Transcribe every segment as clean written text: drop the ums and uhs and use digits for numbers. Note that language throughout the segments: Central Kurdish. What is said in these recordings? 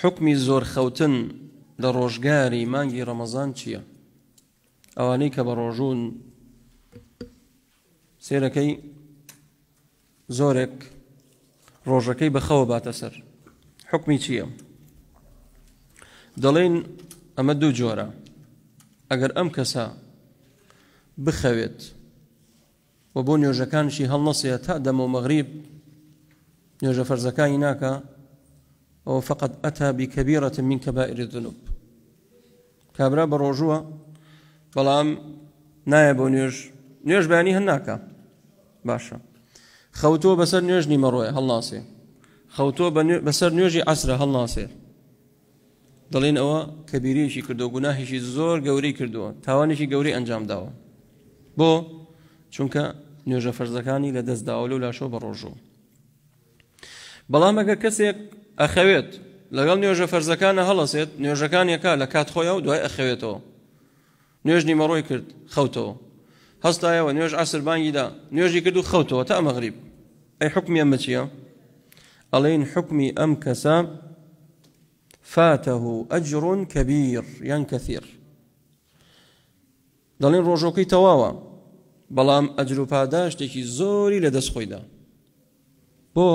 حکمی زۆر خەوتن لە ڕۆژگاری مانگی ڕەمەزان چییە؟ ئەوانەی کە بە ڕۆژوون سێرەکەی زۆرێک ڕۆژەکەی بەخەوە باتە سەر، حکمی چییە؟ دەڵێن ئەمە دوو جۆرە. ئەگەر ئەم کەسە بخەوێت و بۆ نوێژەکانشی هەڵنەسێ تا دەمە و مەغریب نوێژە فەرزەکانی ناکە، ئەو فقط ئەتا بکەبیرەة من کەبائر الذنوب. کابرا بە ڕۆژووە بەڵام نایە بۆ نوێژ بەیانی هەن ناکە، باشە. خەوتۆ بەسەر نوێژ نیمەڕۆیە هەڵناسێ، خەوتۆ بەسەر نوێژی عەسرە هەڵناسێ، دەڵێن ئەوە کەبیرەیەکی کردووە، گوناهێکی زۆر گەورەی کردووە، تاوانێکی گەورەی ئەنجام داوە. بۆ؟ چونکە نوێژە فەرزەکانی لە دەست داوە لەو لاشۆ بە ڕۆژوو. بەڵام ئەگەر کەسێک ئەخەوێت لەگەڵ نوێژە فەرزەکانە هەڵەسێت، نوێژەکانیەکە لە کات خۆیە و دوای ئەخەوێتەوە، نوێژ نیمەڕۆی کرد خەوتەوە، هەستایەوە نوێژ عەسر بانگیدا نوێژی کرد و خەوتەوە تا مەغریب. ئەی حکمی ئەمە چییە؟ ئەڵێن حکمی ئەم کەسە فاته ئەجر کەبیر یان کەثیر. دەڵێن ڕۆژۆکەی تەواوە بەڵام ئەجر و پاداشتێکی زۆری لە دەست خۆیدا. بۆ؟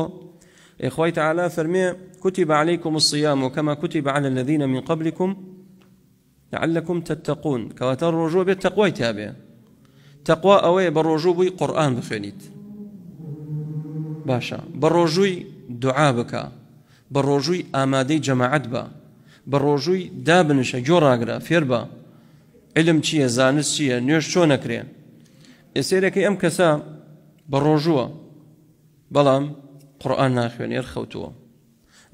إخوة تعالى فرمي كتب عليكم الصيام كما كتب على الذين من قبلكم لعلكم تتقون. كواتر الرجوع بالتقوى تابع تقوى أوي بالرجوع بالقرآن بخينيت باشا، بالرجوع دعاء بك، بالرجوع آمادي جماعت با، بالرجوع دابنش جوراغرا فيربا علم چیه زانست چیه نوێژ چۆن نەکرێ. ئێسێرەکەی ئەم کەسە بالرجوع بەڵام قرآن ناخوێنێ هەر خەوتووە،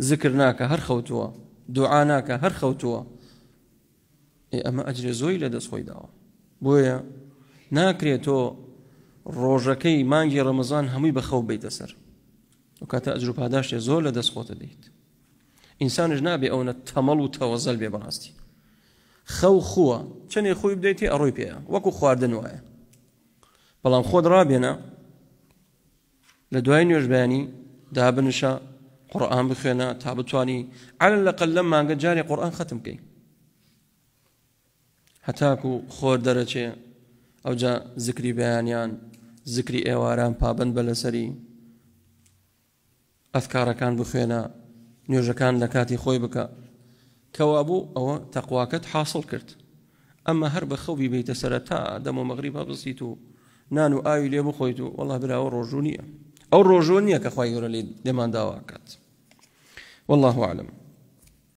ذکر ناکە هەر خەوتووە، دوعا ناکە هەر خەوتووە، ئەمە ئەجرێ زۆری لە دەست خۆی داوە. بۆیە ناکرێت تۆ ڕۆژەکەی مانگی ڕەمەزان هەمووی بەخەو بیتە سەر، و کاتە ئەجر و پاداشتێ زۆر لە دەست خۆتە دەیت. ئینسانش نابێ ئەوەنە تەمەڵ و تەوەزەل بێ بەڕاستی. خەو خووە، چەندێ خۆی بدەیتێ ئەڕۆی پێیە، وەکو خواردن وایە. بەڵام خۆت ڕابێنە لە دوای نوێژبەیانی دابنشە قورئان بخوێنە تا بتوانی على الأقل لەم مانگە جارێ قورئان ختم بکەی، هەتاکو خۆر دەرەچێ ئەوجا ذکری بەیانیان ذکری ئێواران پابەند بە لەسەری، ئەذکارەکان بخوێنە، نوێژەکان لە کاتی خۆی بکە، کەوا بوو ئەوە تەقواکەت حاصل کرد. ئەمە هەر بە خەوی بیتە سەرە تا دەم و مەغریب هەبسیت و نان و ئاوی لێ بخۆیت و وەڵا براوە ڕۆژوو نییە، ئەو ڕۆژوو نییە کە خوای گەورە لێمان داوا کات. والله أعلم.